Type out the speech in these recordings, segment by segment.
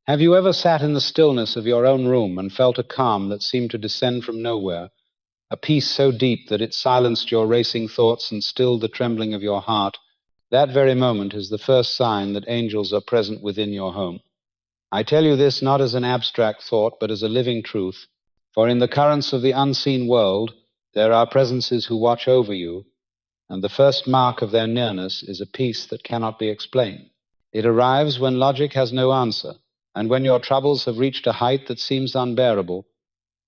Have you ever sat in the stillness of your own room and felt a calm that seemed to descend from nowhere, a peace so deep that it silenced your racing thoughts and stilled the trembling of your heart? That very moment is the first sign that angels are present within your home. I tell you this not as an abstract thought, but as a living truth, for in the currents of the unseen world there are presences who watch over you, and the first mark of their nearness is a peace that cannot be explained. It arrives when logic has no answer, and when your troubles have reached a height that seems unbearable.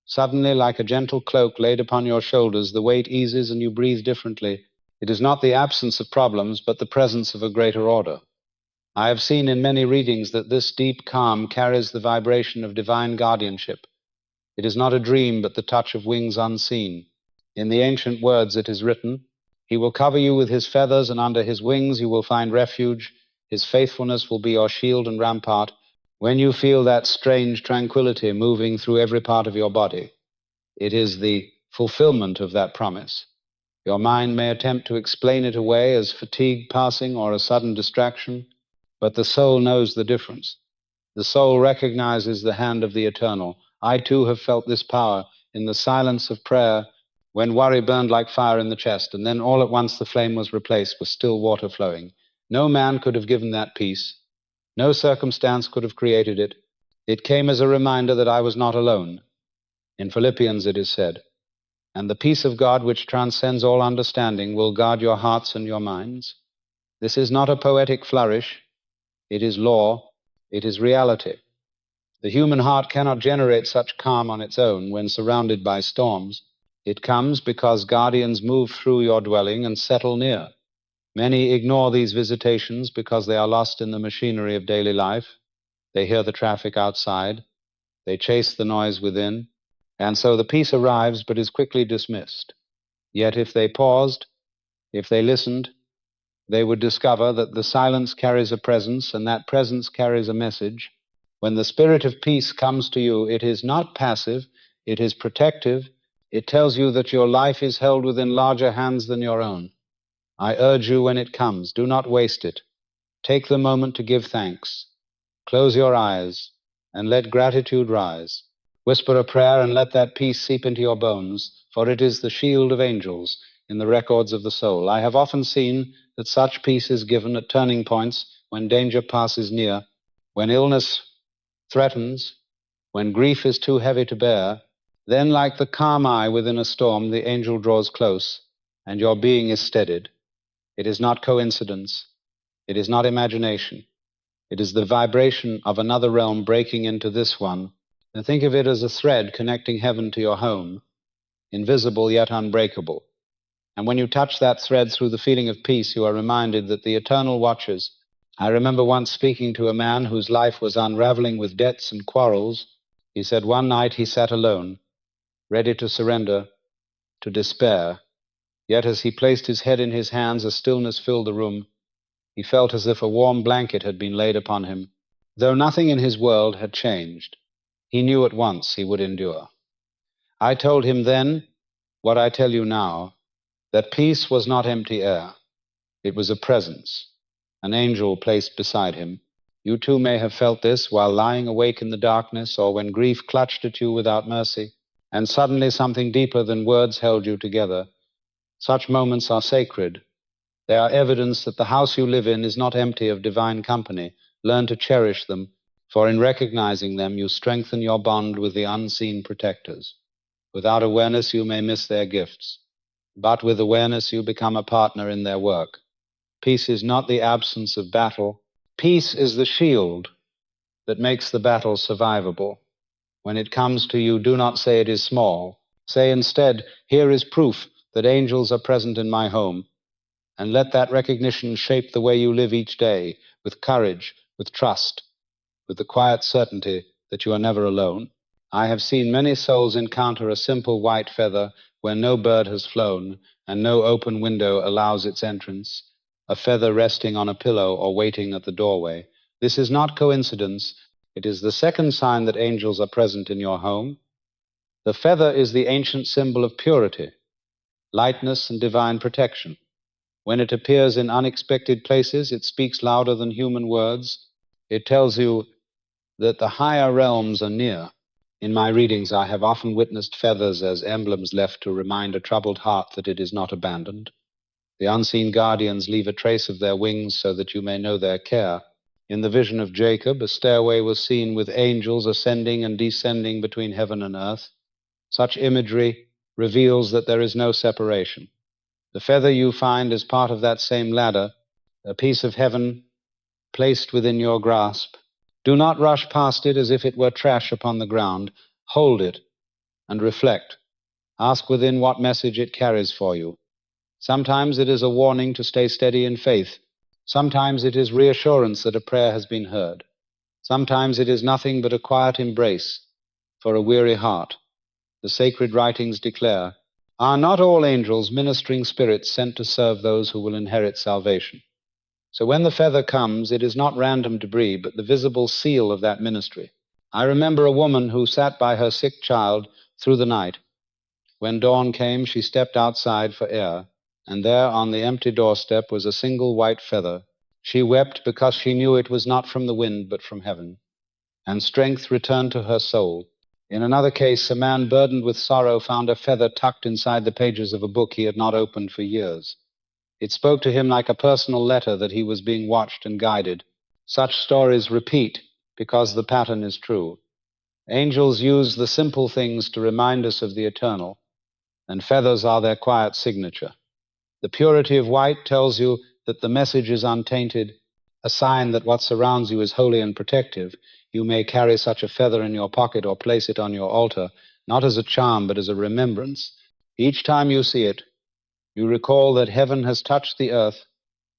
Suddenly, like a gentle cloak laid upon your shoulders, the weight eases and you breathe differently. It is not the absence of problems, but the presence of a greater order. I have seen in many readings that this deep calm carries the vibration of divine guardianship. It is not a dream, but the touch of wings unseen. In the ancient words it is written, "He will cover you with his feathers, and under his wings you will find refuge. His faithfulness will be your shield and rampart." When you feel that strange tranquility moving through every part of your body, it is the fulfillment of that promise. Your mind may attempt to explain it away as fatigue passing or a sudden distraction, but the soul knows the difference. The soul recognizes the hand of the eternal. I too have felt this power in the silence of prayer, when worry burned like fire in the chest, and then all at once the flame was replaced with still water flowing. No man could have given that peace. No circumstance could have created it. It came as a reminder that I was not alone. In Philippians it is said, "And the peace of God, which transcends all understanding, will guard your hearts and your minds." This is not a poetic flourish. It is law. It is reality. The human heart cannot generate such calm on its own when surrounded by storms. It comes because guardians move through your dwelling and settle near. Many ignore these visitations because they are lost in the machinery of daily life. They hear the traffic outside. They chase the noise within. And so the peace arrives but is quickly dismissed. Yet if they paused, if they listened, they would discover that the silence carries a presence, and that presence carries a message. When the spirit of peace comes to you, it is not passive, it is protective. It tells you that your life is held within larger hands than your own. I urge you, when it comes, do not waste it. Take the moment to give thanks. Close your eyes and let gratitude rise. Whisper a prayer and let that peace seep into your bones, for it is the shield of angels in the records of the soul. I have often seen that such peace is given at turning points, when danger passes near, when illness threatens, when grief is too heavy to bear. Then, like the calm eye within a storm, the angel draws close, and your being is steadied. It is not coincidence. It is not imagination. It is the vibration of another realm breaking into this one. And think of it as a thread connecting heaven to your home, invisible yet unbreakable. And when you touch that thread through the feeling of peace, you are reminded that the eternal watches. I remember once speaking to a man whose life was unraveling with debts and quarrels. He said one night he sat alone, ready to surrender, to despair. Yet as he placed his head in his hands, a stillness filled the room. He felt as if a warm blanket had been laid upon him. Though nothing in his world had changed, he knew at once he would endure. I told him then what I tell you now, that peace was not empty air. It was a presence, an angel placed beside him. You too may have felt this while lying awake in the darkness, or when grief clutched at you without mercy, and suddenly something deeper than words held you together. Such moments are sacred. They are evidence that the house you live in is not empty of divine company. Learn to cherish them, for in recognizing them you strengthen your bond with the unseen protectors. Without awareness you may miss their gifts, but with awareness you become a partner in their work. Peace is not the absence of battle. Peace is the shield that makes the battle survivable. When it comes to you, do not say it is small. Say instead, here is proof that angels are present in my home. And let that recognition shape the way you live each day, with courage, with trust, with the quiet certainty that you are never alone. I have seen many souls encounter a simple white feather where no bird has flown and no open window allows its entrance, a feather resting on a pillow or waiting at the doorway. This is not coincidence. It is the second sign that angels are present in your home. The feather is the ancient symbol of purity, lightness, and divine protection. When it appears in unexpected places, it speaks louder than human words. It tells you that the higher realms are near. In my readings, I have often witnessed feathers as emblems left to remind a troubled heart that it is not abandoned. The unseen guardians leave a trace of their wings so that you may know their care. In the vision of Jacob, a stairway was seen with angels ascending and descending between heaven and earth. Such imagery reveals that there is no separation. The feather you find is part of that same ladder, a piece of heaven placed within your grasp. Do not rush past it as if it were trash upon the ground. Hold it and reflect. Ask within what message it carries for you. Sometimes it is a warning to stay steady in faith. Sometimes it is reassurance that a prayer has been heard. Sometimes it is nothing but a quiet embrace for a weary heart. The sacred writings declare, "Are not all angels ministering spirits sent to serve those who will inherit salvation?" So when the feather comes, it is not random debris, but the visible seal of that ministry. I remember a woman who sat by her sick child through the night. When dawn came, she stepped outside for air, and there on the empty doorstep was a single white feather. She wept because she knew it was not from the wind, but from heaven, and strength returned to her soul. In another case, a man burdened with sorrow found a feather tucked inside the pages of a book he had not opened for years. It spoke to him like a personal letter that he was being watched and guided. Such stories repeat because the pattern is true. Angels use the simple things to remind us of the eternal, and feathers are their quiet signature. The purity of white tells you that the message is untainted, a sign that what surrounds you is holy and protective. You may carry such a feather in your pocket or place it on your altar, not as a charm, but as a remembrance. Each time you see it, you recall that heaven has touched the earth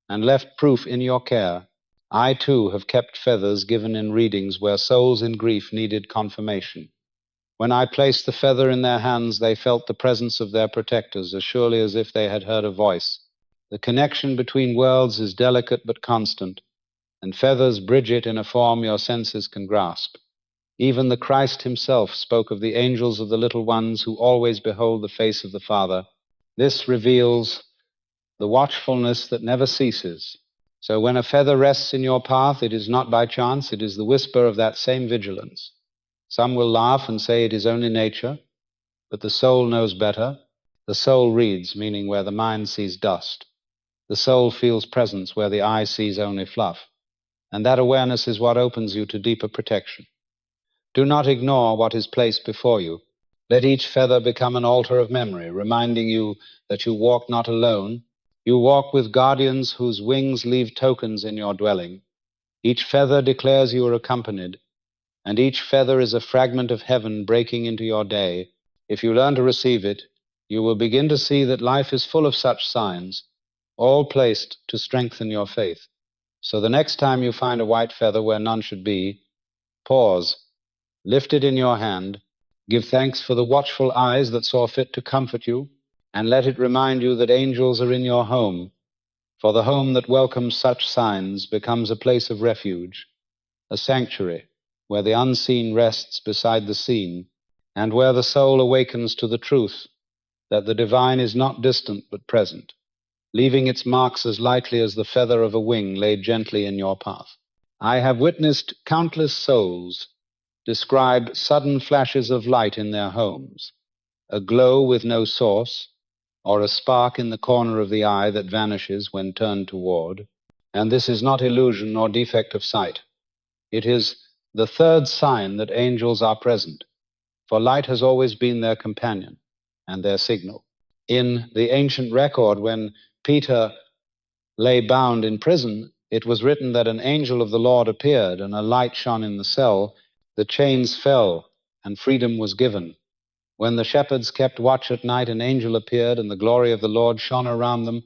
and left proof in your care. I, too, have kept feathers given in readings where souls in grief needed confirmation. When I placed the feather in their hands, they felt the presence of their protectors as surely as if they had heard a voice. The connection between worlds is delicate but constant, and feathers bridge it in a form your senses can grasp. Even the Christ himself spoke of the angels of the little ones who always behold the face of the Father. This reveals the watchfulness that never ceases. So when a feather rests in your path, it is not by chance, it is the whisper of that same vigilance. Some will laugh and say it is only nature, but the soul knows better. The soul reads, meaning where the mind sees dust. The soul feels presence where the eye sees only fluff. And that awareness is what opens you to deeper protection. Do not ignore what is placed before you. Let each feather become an altar of memory, reminding you that you walk not alone. You walk with guardians whose wings leave tokens in your dwelling. Each feather declares you are accompanied, and each feather is a fragment of heaven breaking into your day. If you learn to receive it, you will begin to see that life is full of such signs, all placed to strengthen your faith. So the next time you find a white feather where none should be, pause. Lift it in your hand, give thanks for the watchful eyes that saw fit to comfort you, and let it remind you that angels are in your home, for the home that welcomes such signs becomes a place of refuge, a sanctuary where the unseen rests beside the seen, and where the soul awakens to the truth that the divine is not distant but present, leaving its marks as lightly as the feather of a wing laid gently in your path. I have witnessed countless souls describe sudden flashes of light in their homes, a glow with no source, or a spark in the corner of the eye that vanishes when turned toward. And this is not illusion nor defect of sight. It is the third sign that angels are present, for light has always been their companion and their signal. In the ancient record, when Peter lay bound in prison, it was written that an angel of the Lord appeared, and a light shone in the cell. The chains fell, and freedom was given. When the shepherds kept watch at night, an angel appeared, and the glory of the Lord shone around them.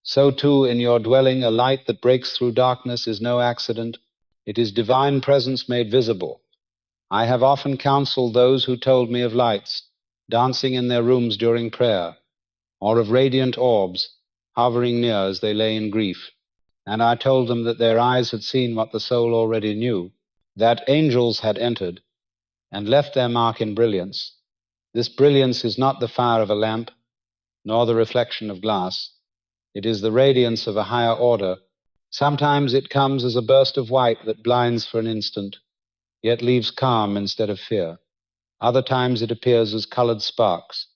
So too, in your dwelling, a light that breaks through darkness is no accident. It is divine presence made visible. I have often counseled those who told me of lights dancing in their rooms during prayer, or of radiant orbs hovering near as they lay in grief. And I told them that their eyes had seen what the soul already knew, that angels had entered and left their mark in brilliance. This brilliance is not the fire of a lamp, nor the reflection of glass. It is the radiance of a higher order. Sometimes it comes as a burst of white that blinds for an instant, yet leaves calm instead of fear. Other times it appears as colored sparks,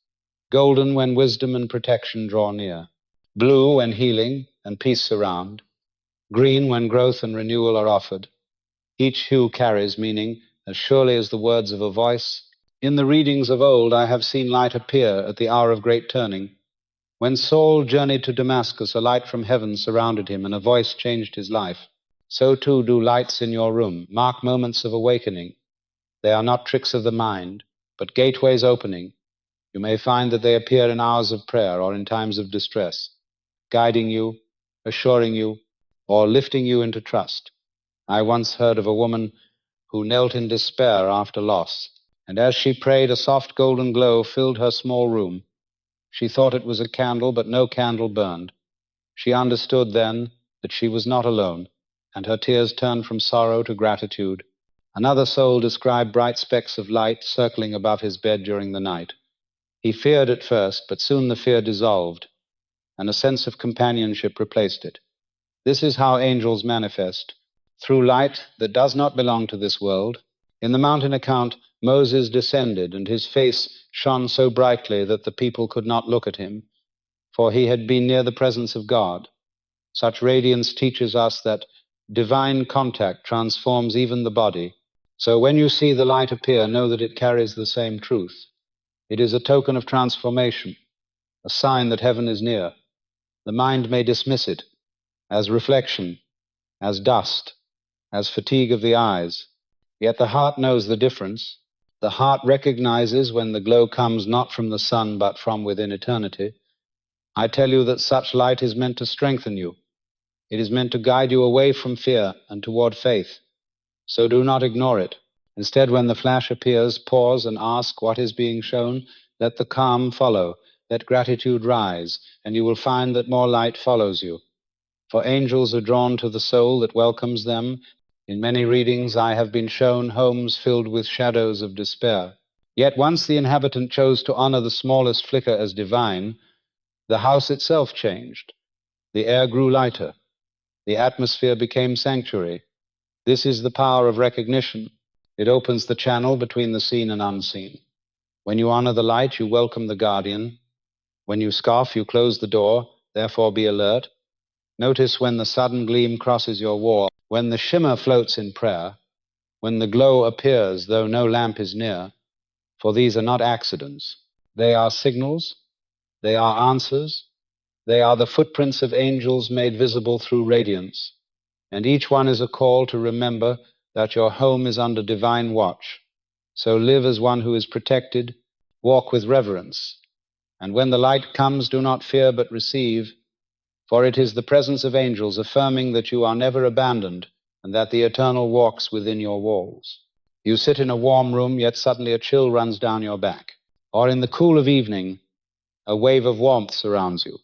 golden when wisdom and protection draw near, blue when healing and peace surround, green when growth and renewal are offered. Each hue carries meaning as surely as the words of a voice. In the readings of old I have seen light appear at the hour of great turning. When Saul journeyed to Damascus, a light from heaven surrounded him, and a voice changed his life. So too do lights in your room mark moments of awakening. They are not tricks of the mind, but gateways opening. You may find that they appear in hours of prayer or in times of distress, guiding you, assuring you, or lifting you into trust. I once heard of a woman who knelt in despair after loss, and as she prayed, a soft golden glow filled her small room. She thought it was a candle, but no candle burned. She understood then that she was not alone, and her tears turned from sorrow to gratitude. Another soul described bright specks of light circling above his bed during the night. He feared at first, but soon the fear dissolved, and a sense of companionship replaced it. This is how angels manifest, through light that does not belong to this world. In the mountain account, Moses descended, and his face shone so brightly that the people could not look at him, for he had been near the presence of God. Such radiance teaches us that divine contact transforms even the body. So when you see the light appear, know that it carries the same truth. It is a token of transformation, a sign that heaven is near. The mind may dismiss it as reflection, as dust, as fatigue of the eyes. Yet the heart knows the difference. The heart recognizes when the glow comes not from the sun but from within eternity. I tell you that such light is meant to strengthen you. It is meant to guide you away from fear and toward faith. So do not ignore it. Instead, when the flash appears, pause and ask what is being shown. Let the calm follow. Let gratitude rise, and you will find that more light follows you. For angels are drawn to the soul that welcomes them. In many readings I have been shown homes filled with shadows of despair. Yet once the inhabitant chose to honor the smallest flicker as divine, the house itself changed. The air grew lighter. The atmosphere became sanctuary. This is the power of recognition. It opens the channel between the seen and unseen. When you honor the light, you welcome the guardian. When you scoff, you close the door. Therefore be alert. Notice when the sudden gleam crosses your wall, when the shimmer floats in prayer, when the glow appears though no lamp is near, for these are not accidents. They are signals, they are answers, they are the footprints of angels made visible through radiance, and each one is a call to remember that your home is under divine watch. So live as one who is protected, walk with reverence, and when the light comes, do not fear but receive, for it is the presence of angels affirming that you are never abandoned and that the eternal walks within your walls. You sit in a warm room, yet suddenly a chill runs down your back. Or in the cool of evening, a wave of warmth surrounds you.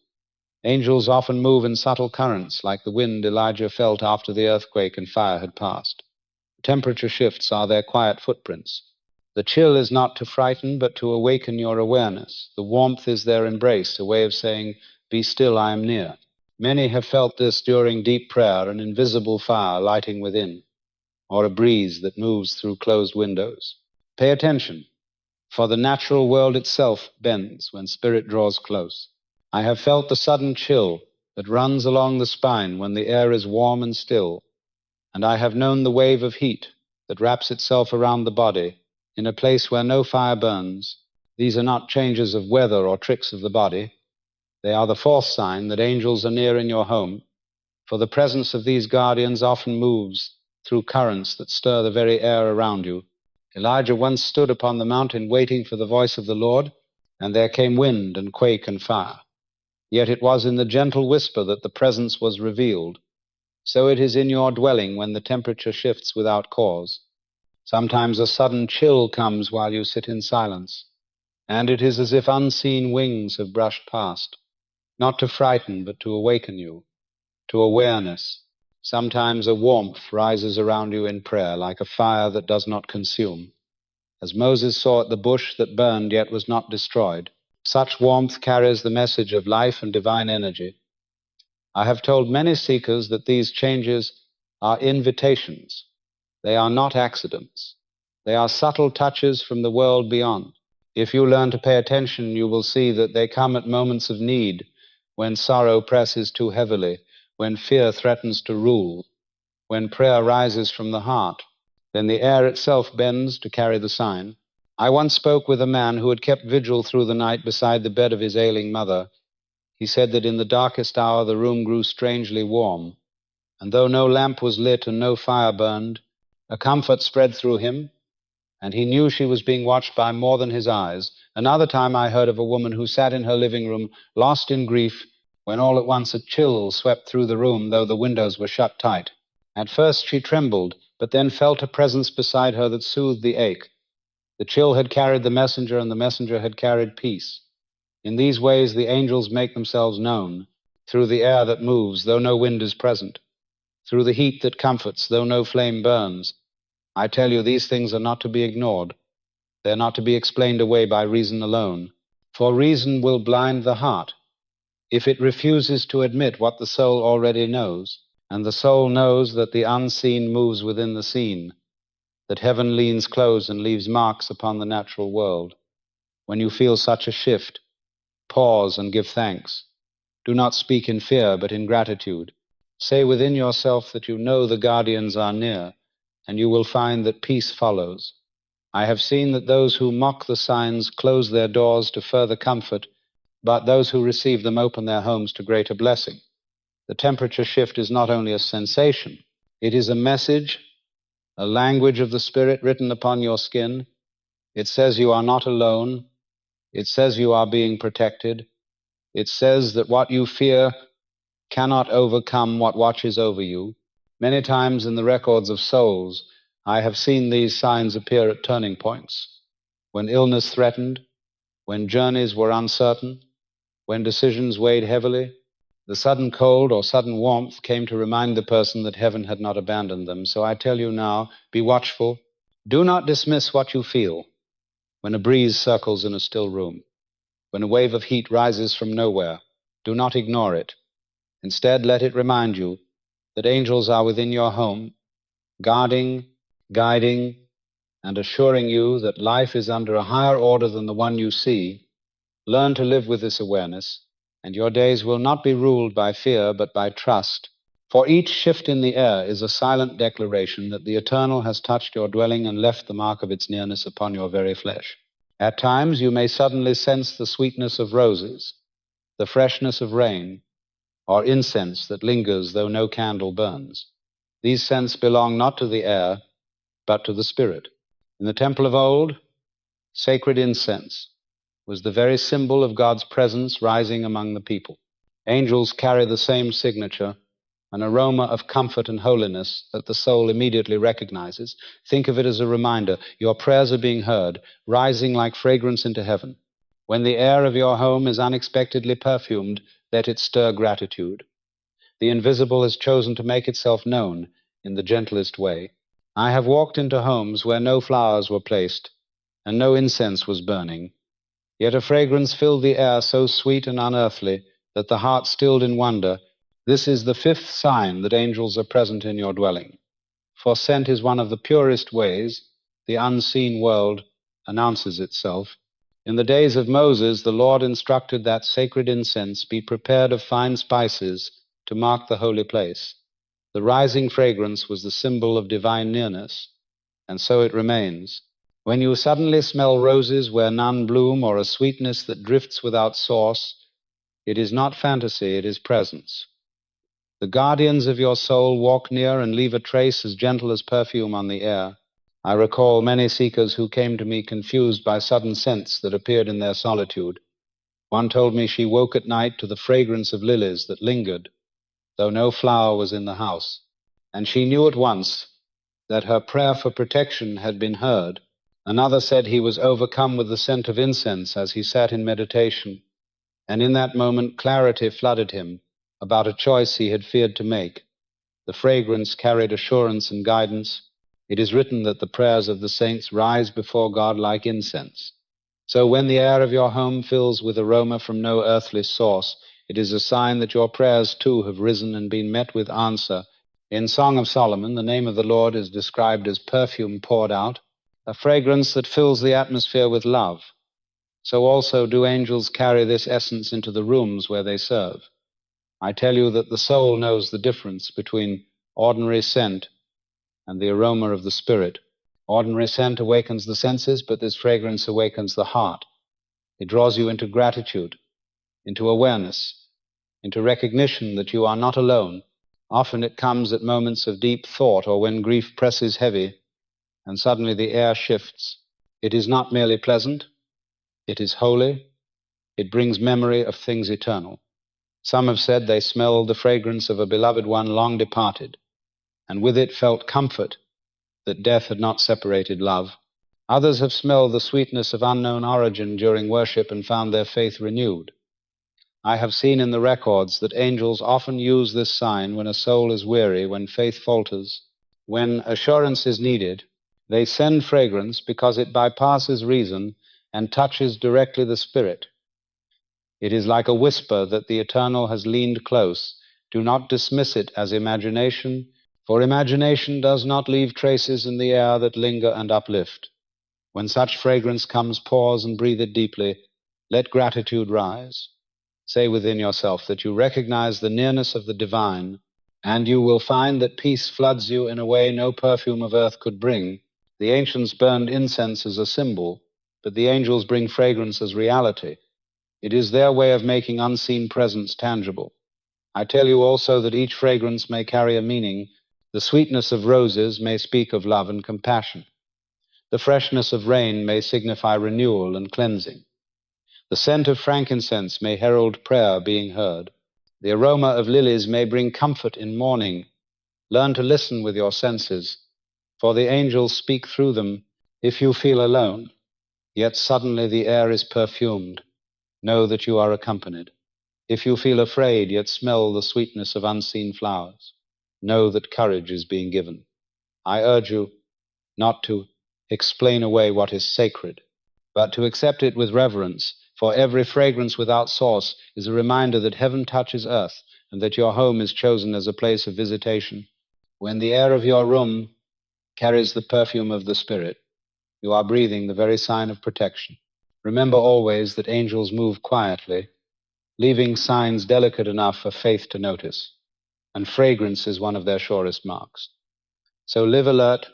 Angels often move in subtle currents, like the wind Elijah felt after the earthquake and fire had passed. Temperature shifts are their quiet footprints. The chill is not to frighten, but to awaken your awareness. The warmth is their embrace, a way of saying, "Be still, I am near." Many have felt this during deep prayer, an invisible fire lighting within, or a breeze that moves through closed windows. Pay attention, for the natural world itself bends when spirit draws close. I have felt the sudden chill that runs along the spine when the air is warm and still, and I have known the wave of heat that wraps itself around the body in a place where no fire burns. These are not changes of weather or tricks of the body. They are the fourth sign that angels are near in your home, for the presence of these guardians often moves through currents that stir the very air around you. Elijah once stood upon the mountain waiting for the voice of the Lord, and there came wind and quake and fire. Yet it was in the gentle whisper that the presence was revealed. So it is in your dwelling when the temperature shifts without cause. Sometimes a sudden chill comes while you sit in silence, and it is as if unseen wings have brushed past. Not to frighten, but to awaken you, to awareness. Sometimes a warmth rises around you in prayer, like a fire that does not consume. As Moses saw at the bush that burned yet was not destroyed, such warmth carries the message of life and divine energy. I have told many seekers that these changes are invitations. They are not accidents. They are subtle touches from the world beyond. If you learn to pay attention, you will see that they come at moments of need, when sorrow presses too heavily, when fear threatens to rule, when prayer rises from the heart. Then the air itself bends to carry the sign. I once spoke with a man who had kept vigil through the night beside the bed of his ailing mother. He said that in the darkest hour the room grew strangely warm, and though no lamp was lit and no fire burned, a comfort spread through him, and he knew she was being watched by more than his eyes. Another time I heard of a woman who sat in her living room, lost in grief, when all at once a chill swept through the room, though the windows were shut tight. At first she trembled, but then felt a presence beside her that soothed the ache. The chill had carried the messenger, and the messenger had carried peace. In these ways the angels make themselves known, through the air that moves, though no wind is present, through the heat that comforts, though no flame burns. I tell you, these things are not to be ignored. They are not to be explained away by reason alone, for reason will blind the heart if it refuses to admit what the soul already knows. And the soul knows that the unseen moves within the seen, that heaven leans close and leaves marks upon the natural world. When you feel such a shift, pause and give thanks. Do not speak in fear, but in gratitude. Say within yourself that you know the guardians are near, and you will find that peace follows. I have seen that those who mock the signs close their doors to further comfort, but those who receive them open their homes to greater blessing. The temperature shift is not only a sensation, it is a message, a language of the Spirit written upon your skin. It says you are not alone. It says you are being protected. It says that what you fear cannot overcome what watches over you. Many times in the records of souls, I have seen these signs appear at turning points, when illness threatened, when journeys were uncertain, when decisions weighed heavily. The sudden cold or sudden warmth came to remind the person that heaven had not abandoned them. So I tell you now, be watchful. Do not dismiss what you feel when a breeze circles in a still room, when a wave of heat rises from nowhere. Do not ignore it. Instead, let it remind you that angels are within your home, guarding, guiding, and assuring you that life is under a higher order than the one you see. Learn to live with this awareness, and your days will not be ruled by fear, but by trust. For each shift in the air is a silent declaration that the Eternal has touched your dwelling and left the mark of its nearness upon your very flesh. At times you may suddenly sense the sweetness of roses, the freshness of rain, or incense that lingers though no candle burns. These scents belong not to the air, but to the Spirit. In the temple of old, sacred incense was the very symbol of God's presence rising among the people. Angels carry the same signature, an aroma of comfort and holiness that the soul immediately recognizes. Think of it as a reminder. Your prayers are being heard, rising like fragrance into heaven. When the air of your home is unexpectedly perfumed, let it stir gratitude. The invisible has chosen to make itself known in the gentlest way. I have walked into homes where no flowers were placed and no incense was burning, yet a fragrance filled the air so sweet and unearthly that the heart stilled in wonder. This is the fifth sign that angels are present in your dwelling. For scent is one of the purest ways the unseen world announces itself. In the days of Moses, the Lord instructed that sacred incense be prepared of fine spices to mark the holy place. The rising fragrance was the symbol of divine nearness, and so it remains. When you suddenly smell roses where none bloom, or a sweetness that drifts without source, it is not fantasy, it is presence. The guardians of your soul walk near and leave a trace as gentle as perfume on the air. I recall many seekers who came to me confused by sudden scents that appeared in their solitude. One told me she woke at night to the fragrance of lilies that lingered, though no flower was in the house, and she knew at once that her prayer for protection had been heard. Another said he was overcome with the scent of incense as he sat in meditation, and in that moment clarity flooded him about a choice he had feared to make. The fragrance carried assurance and guidance. It is written that the prayers of the saints rise before God like incense. So when the air of your home fills with aroma from no earthly source, it is a sign that your prayers too have risen and been met with answer. In Song of Solomon, the name of the Lord is described as perfume poured out. a fragrance that fills the atmosphere with love. So also do angels carry this essence into the rooms where they serve. I tell you that the soul knows the difference between ordinary scent and the aroma of the Spirit. Ordinary scent awakens the senses, but this fragrance awakens the heart. It draws you into gratitude, into awareness, into recognition that you are not alone. Often it comes at moments of deep thought or when grief presses heavy and suddenly the air shifts. It is not merely pleasant, it is holy. It brings memory of things eternal. Some have said they smelled the fragrance of a beloved one long departed, and with it felt comfort that death had not separated love. Others have smelled the sweetness of unknown origin during worship and found their faith renewed. I have seen in the records that angels often use this sign when a soul is weary, when faith falters, when assurance is needed. They send fragrance because it bypasses reason and touches directly the spirit. It is like a whisper that the eternal has leaned close. Do not dismiss it as imagination, for imagination does not leave traces in the air that linger and uplift. When such fragrance comes, pause and breathe it deeply. Let gratitude rise. Say within yourself that you recognize the nearness of the divine, and you will find that peace floods you in a way no perfume of earth could bring. The ancients burned incense as a symbol, but the angels bring fragrance as reality. It is their way of making unseen presence tangible. I tell you also that each fragrance may carry a meaning. The sweetness of roses may speak of love and compassion. The freshness of rain may signify renewal and cleansing. The scent of frankincense may herald prayer being heard. The aroma of lilies may bring comfort in mourning. Learn to listen with your senses, for the angels speak through them. If you feel alone, yet suddenly the air is perfumed, know that you are accompanied. If you feel afraid, yet smell the sweetness of unseen flowers, know that courage is being given. I urge you not to explain away what is sacred, but to accept it with reverence, for every fragrance without source is a reminder that heaven touches earth and that your home is chosen as a place of visitation. When the air of your room carries the perfume of the Spirit, you are breathing the very sign of protection. Remember always that angels move quietly, leaving signs delicate enough for faith to notice, and fragrance is one of their surest marks. So live alert,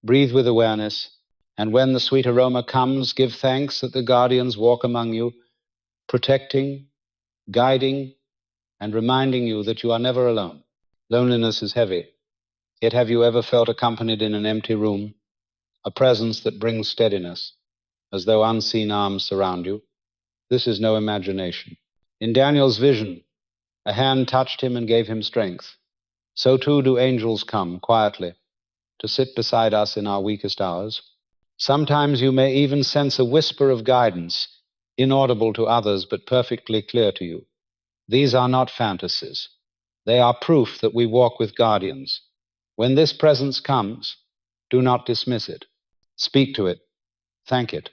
breathe with awareness, and when the sweet aroma comes, give thanks that the guardians walk among you, protecting, guiding, and reminding you that you are never alone. Loneliness is heavy, yet have you ever felt accompanied in an empty room, a presence that brings steadiness, as though unseen arms surround you? This is no imagination. In Daniel's vision, a hand touched him and gave him strength. So too do angels come quietly to sit beside us in our weakest hours. Sometimes you may even sense a whisper of guidance, inaudible to others but perfectly clear to you. These are not fantasies. They are proof that we walk with guardians. When this presence comes, do not dismiss it. Speak to it. Thank it.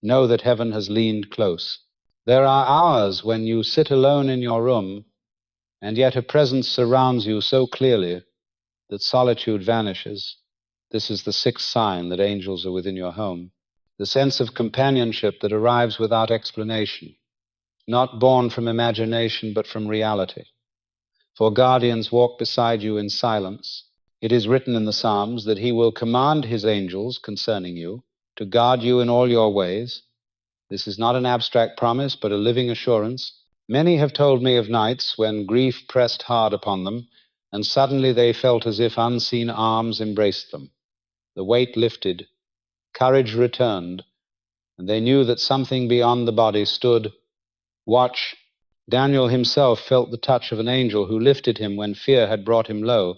Know that heaven has leaned close. There are hours when you sit alone in your room, and yet a presence surrounds you so clearly that solitude vanishes. This is the sixth sign that angels are within your home. The sense of companionship that arrives without explanation, not born from imagination but from reality. For guardians walk beside you in silence. It is written in the Psalms that he will command his angels concerning you to guard you in all your ways. This is not an abstract promise, but a living assurance. Many have told me of nights when grief pressed hard upon them, and suddenly they felt as if unseen arms embraced them. The weight lifted, courage returned, and they knew that something beyond the body stood. Watch. Daniel himself felt the touch of an angel who lifted him when fear had brought him low.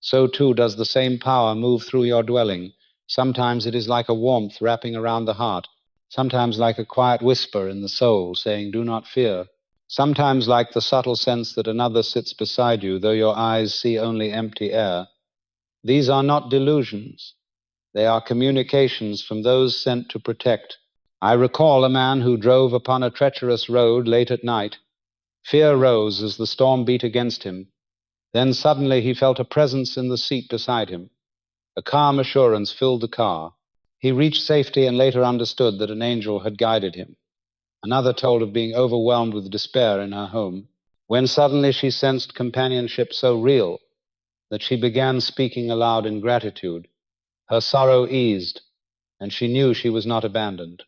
So too does the same power move through your dwelling. Sometimes it is like a warmth wrapping around the heart, sometimes like a quiet whisper in the soul saying, "Do not fear." Sometimes like the subtle sense that another sits beside you, though your eyes see only empty air. These are not delusions. They are communications from those sent to protect. I recall a man who drove upon a treacherous road late at night. Fear rose as the storm beat against him. Then suddenly he felt a presence in the seat beside him. A calm assurance filled the car. He reached safety and later understood that an angel had guided him. Another told of being overwhelmed with despair in her home, when suddenly she sensed companionship so real that she began speaking aloud in gratitude. Her sorrow eased, and she knew she was not abandoned.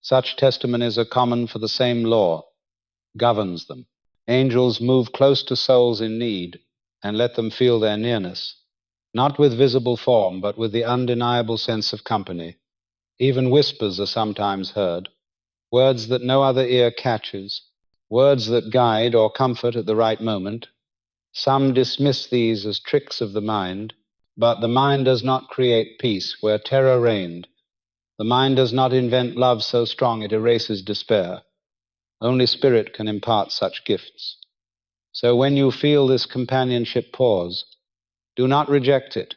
Such testimonies are common, for the same law governs them. Angels move close to souls in need and let them feel their nearness, not with visible form, but with the undeniable sense of company. Even whispers are sometimes heard, words that no other ear catches, words that guide or comfort at the right moment. Some dismiss these as tricks of the mind, but the mind does not create peace where terror reigned. The mind does not invent love so strong it erases despair. Only spirit can impart such gifts. So when you feel this companionship pause, do not reject it.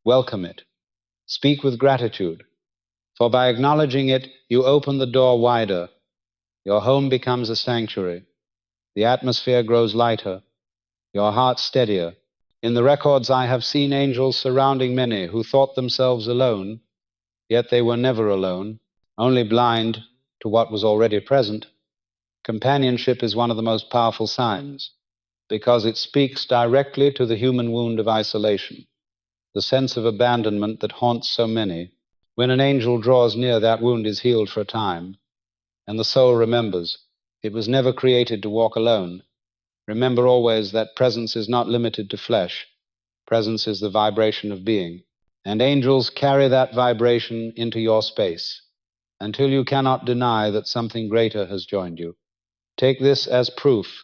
Welcome it. Speak with gratitude, for by acknowledging it, you open the door wider. Your home becomes a sanctuary. The atmosphere grows lighter, your heart steadier. In the records, I have seen angels surrounding many who thought themselves alone, yet they were never alone, only blind to what was already present. Companionship is one of the most powerful signs, because it speaks directly to the human wound of isolation, the sense of abandonment that haunts so many. When an angel draws near, that wound is healed for a time, and the soul remembers it was never created to walk alone. Remember always that presence is not limited to flesh. Presence is the vibration of being, and angels carry that vibration into your space until you cannot deny that something greater has joined you. Take this as proof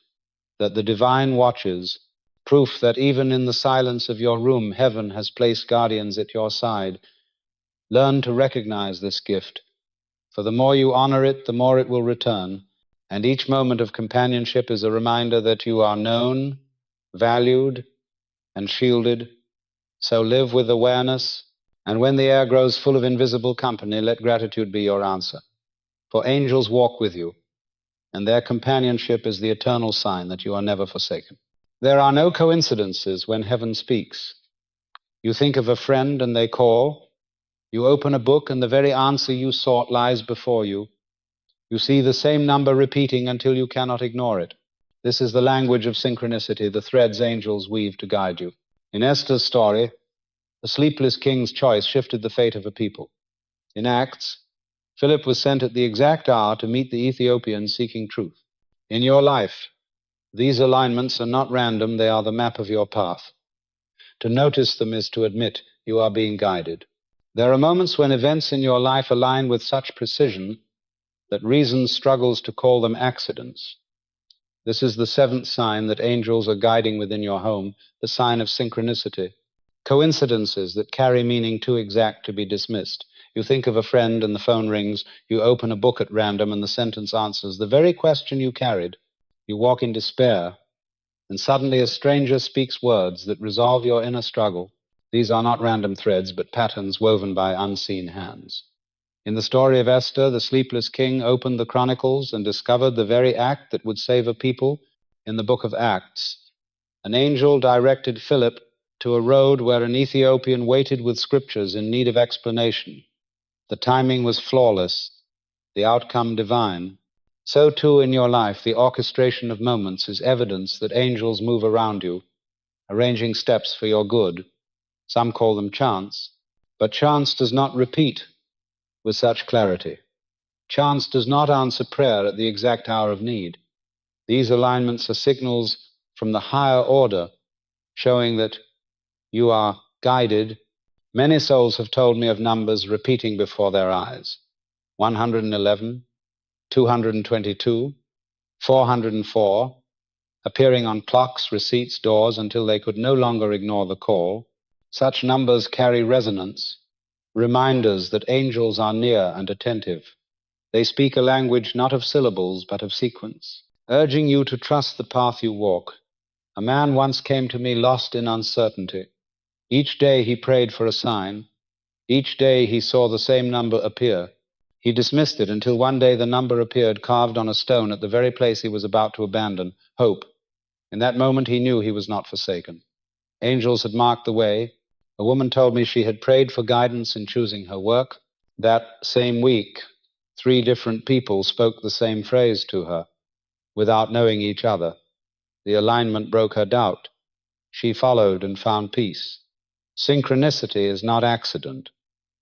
that the divine watches, proof that even in the silence of your room, heaven has placed guardians at your side. Learn to recognize this gift, for the more you honor it, the more it will return, and each moment of companionship is a reminder that you are known, valued, and shielded. So live with awareness, and when the air grows full of invisible company, let gratitude be your answer. For angels walk with you, and their companionship is the eternal sign that you are never forsaken. There are no coincidences when heaven speaks. You think of a friend and they call. You open a book and the very answer you sought lies before you. You see the same number repeating until you cannot ignore it. This is the language of synchronicity, the threads angels weave to guide you. In Esther's story, the sleepless king's choice shifted the fate of a people. In Acts, Philip was sent at the exact hour to meet the Ethiopians seeking truth. In your life, these alignments are not random, they are the map of your path. To notice them is to admit you are being guided. There are moments when events in your life align with such precision that reason struggles to call them accidents. This is the seventh sign that angels are guiding within your home, the sign of synchronicity. Coincidences that carry meaning too exact to be dismissed. You think of a friend and the phone rings, you open a book at random and the sentence answers the very question you carried. You walk in despair, and suddenly a stranger speaks words that resolve your inner struggle. These are not random threads, but patterns woven by unseen hands. In the story of Esther, the sleepless king opened the Chronicles and discovered the very act that would save a people in the book of Acts. An angel directed Philip to a road where an Ethiopian waited with scriptures in need of explanation. The timing was flawless, the outcome divine. So too in your life, the orchestration of moments is evidence that angels move around you, arranging steps for your good. Some call them chance, but chance does not repeat with such clarity. Chance does not answer prayer at the exact hour of need. These alignments are signals from the higher order, showing that you are guided. Many souls have told me of numbers repeating before their eyes: 111, 222, 404, appearing on clocks, receipts, doors, until they could no longer ignore the call. Such numbers carry resonance, reminders that angels are near and attentive. They speak a language not of syllables, but of sequence, urging you to trust the path you walk. A man once came to me lost in uncertainty. Each day he prayed for a sign. Each day he saw the same number appear. He dismissed it until one day the number appeared carved on a stone at the very place he was about to abandon: hope. In that moment he knew he was not forsaken. Angels had marked the way. A woman told me she had prayed for guidance in choosing her work. That same week, 3 different people spoke the same phrase to her, without knowing each other. The alignment broke her doubt. She followed and found peace. Synchronicity is not accident.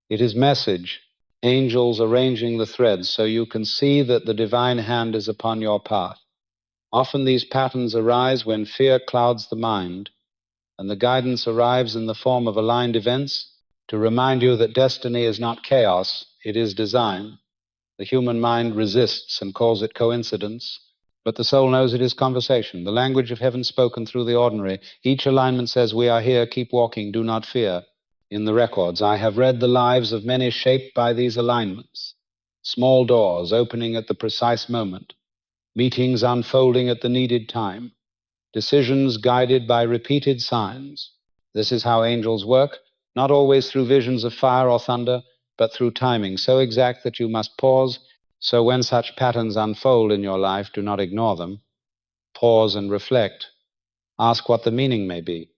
It is message, angels arranging the threads so you can see that the divine hand is upon your path. Often these patterns arise when fear clouds the mind, and the guidance arrives in the form of aligned events to remind you that destiny is not chaos, it is design. The human mind resists and calls it coincidence, but the soul knows it is conversation, the language of heaven spoken through the ordinary. Each alignment says, "We are here, keep walking, do not fear." In the records, I have read the lives of many shaped by these alignments. Small doors opening at the precise moment, meetings unfolding at the needed time, decisions guided by repeated signs. This is how angels work, not always through visions of fire or thunder, but through timing so exact that you must pause. So when such patterns unfold in your life, do not ignore them. Pause and reflect. Ask what the meaning may be.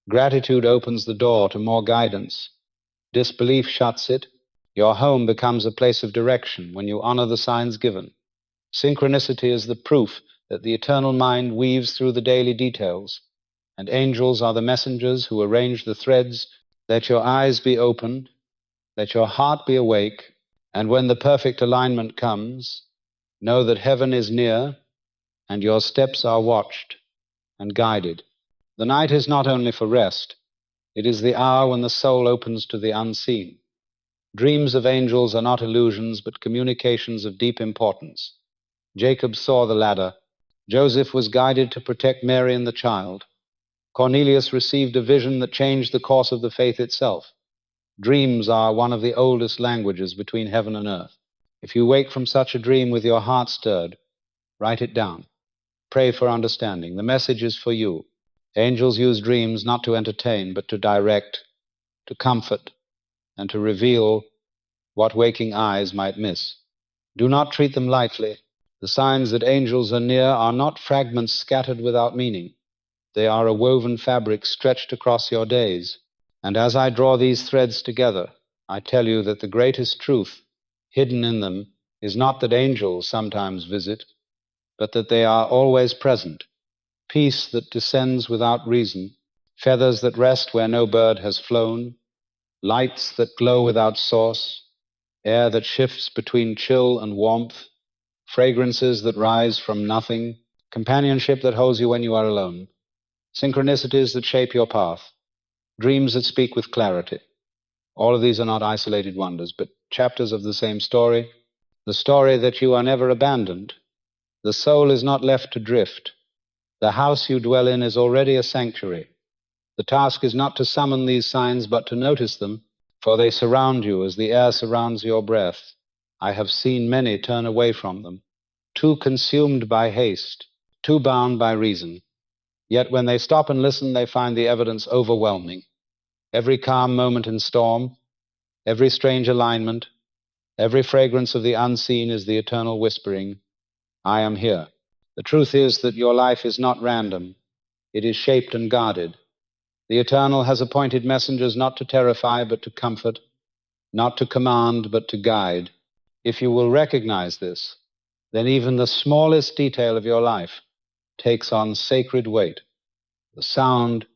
Gratitude opens the door to more guidance. Disbelief shuts it. Your home becomes a place of direction when you honor the signs given. Synchronicity is the proof that the eternal mind weaves through the daily details, and angels are the messengers who arrange the threads. Let your eyes be opened, let your heart be awake, and when the perfect alignment comes, know that heaven is near and your steps are watched and guided. The night is not only for rest, it is the hour when the soul opens to the unseen. Dreams of angels are not illusions, but communications of deep importance. Jacob saw the ladder. Joseph was guided to protect Mary and the child. Cornelius received a vision that changed the course of the faith itself. Dreams are one of the oldest languages between heaven and earth. If you wake from such a dream with your heart stirred, write it down. Pray for understanding. The message is for you. Angels use dreams not to entertain, but to direct, to comfort, and to reveal what waking eyes might miss. Do not treat them lightly. The signs that angels are near are not fragments scattered without meaning. They are a woven fabric stretched across your days. And as I draw these threads together, I tell you that the greatest truth hidden in them is not that angels sometimes visit, but that they are always present. Peace that descends without reason, feathers that rest where no bird has flown, lights that glow without source, air that shifts between chill and warmth, fragrances that rise from nothing, companionship that holds you when you are alone, synchronicities that shape your path, dreams that speak with clarity. All of these are not isolated wonders, but chapters of the same story, the story that you are never abandoned. The soul is not left to drift. The house you dwell in is already a sanctuary. The task is not to summon these signs, but to notice them, for they surround you as the air surrounds your breath. I have seen many turn away from them, too consumed by haste, too bound by reason. Yet when they stop and listen, they find the evidence overwhelming. Every calm moment in storm, every strange alignment, every fragrance of the unseen is the eternal whispering, "I am here." The truth is that your life is not random. It is shaped and guarded. The Eternal has appointed messengers not to terrify, but to comfort, not to command, but to guide. If you will recognize this, then even the smallest detail of your life takes on sacred weight. The sound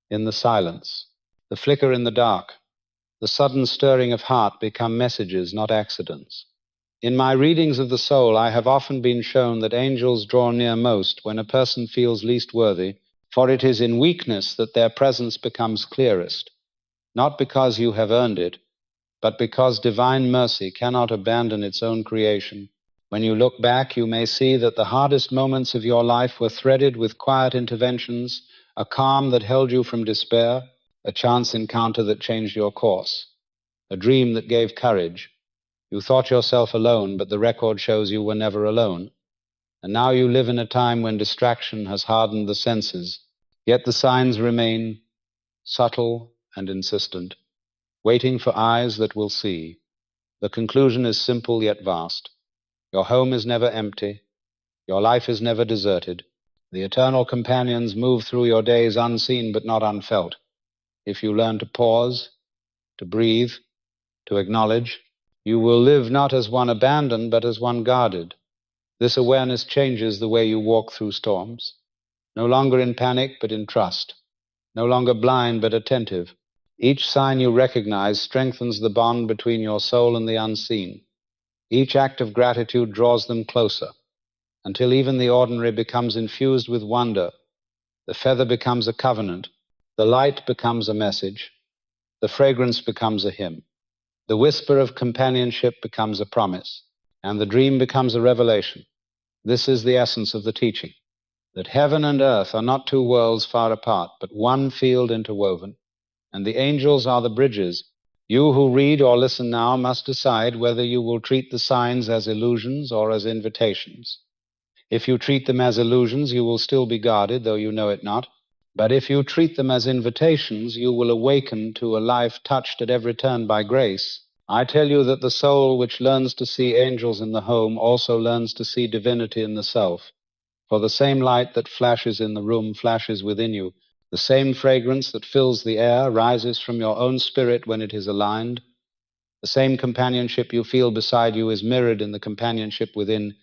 in the silence, the flicker in the dark, the sudden stirring of heart become messages, not accidents. In my readings of the soul, I have often been shown that angels draw near most when a person feels least worthy, for it is in weakness that their presence becomes clearest, not because you have earned it, but because divine mercy cannot abandon its own creation. When you look back, you may see that the hardest moments of your life were threaded with quiet interventions, a calm that held you from despair, a chance encounter that changed your course, a dream that gave courage. You thought yourself alone, but the record shows you were never alone. And now you live in a time when distraction has hardened the senses, yet the signs remain subtle and insistent, waiting for eyes that will see. The conclusion is simple yet vast. Your home is never empty. Your life is never deserted. The eternal companions move through your days unseen but not unfelt. If you learn to pause, to breathe, to acknowledge, You will live not as one abandoned, but as one guarded. This awareness changes the way you walk through storms. No longer in panic, but in trust. No longer blind, but attentive. Each sign you recognize strengthens the bond between your soul and the unseen. Each act of gratitude draws them closer, until even the ordinary becomes infused with wonder. The feather becomes a covenant. The light becomes a message. The fragrance becomes a hymn. The whisper of companionship becomes a promise, and the dream becomes a revelation. This is the essence of the teaching, that heaven and earth are not two worlds far apart, but one field interwoven, and the angels are the bridges. You who read or listen now must decide whether you will treat the signs as illusions or as invitations. If you treat them as illusions, you will still be guarded, though you know it not. But if you treat them as invitations, you will awaken to a life touched at every turn by grace. I tell you that the soul which learns to see angels in the home also learns to see divinity in the self. For the same light that flashes in the room flashes within you. The same fragrance that fills the air rises from your own spirit when it is aligned. The same companionship you feel beside you is mirrored in the companionship within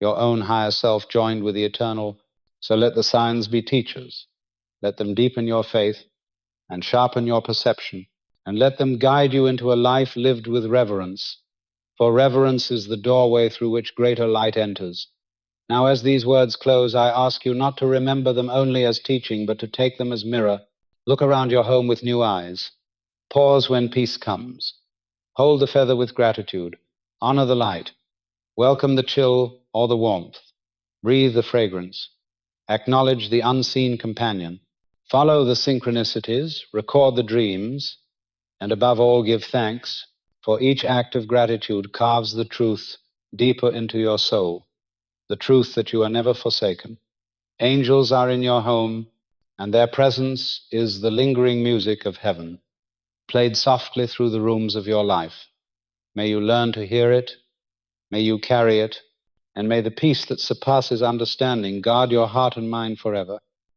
your own higher self joined with the eternal. So let the signs be teachers. Let them deepen your faith and sharpen your perception, and let them guide you into a life lived with reverence. For reverence is the doorway through which greater light enters. Now, as these words close, I ask you not to remember them only as teaching, but to take them as mirror. Look around your home with new eyes. Pause when peace comes. Hold the feather with gratitude. Honor the light. Welcome the chill or the warmth. Breathe the fragrance. Acknowledge the unseen companion. Follow the synchronicities, record the dreams, and above all give thanks, for each act of gratitude carves the truth deeper into your soul, the truth that you are never forsaken. Angels are in your home, and their presence is the lingering music of heaven, played softly through the rooms of your life. May you learn to hear it, may you carry it, and may the peace that surpasses understanding guard your heart and mind forever.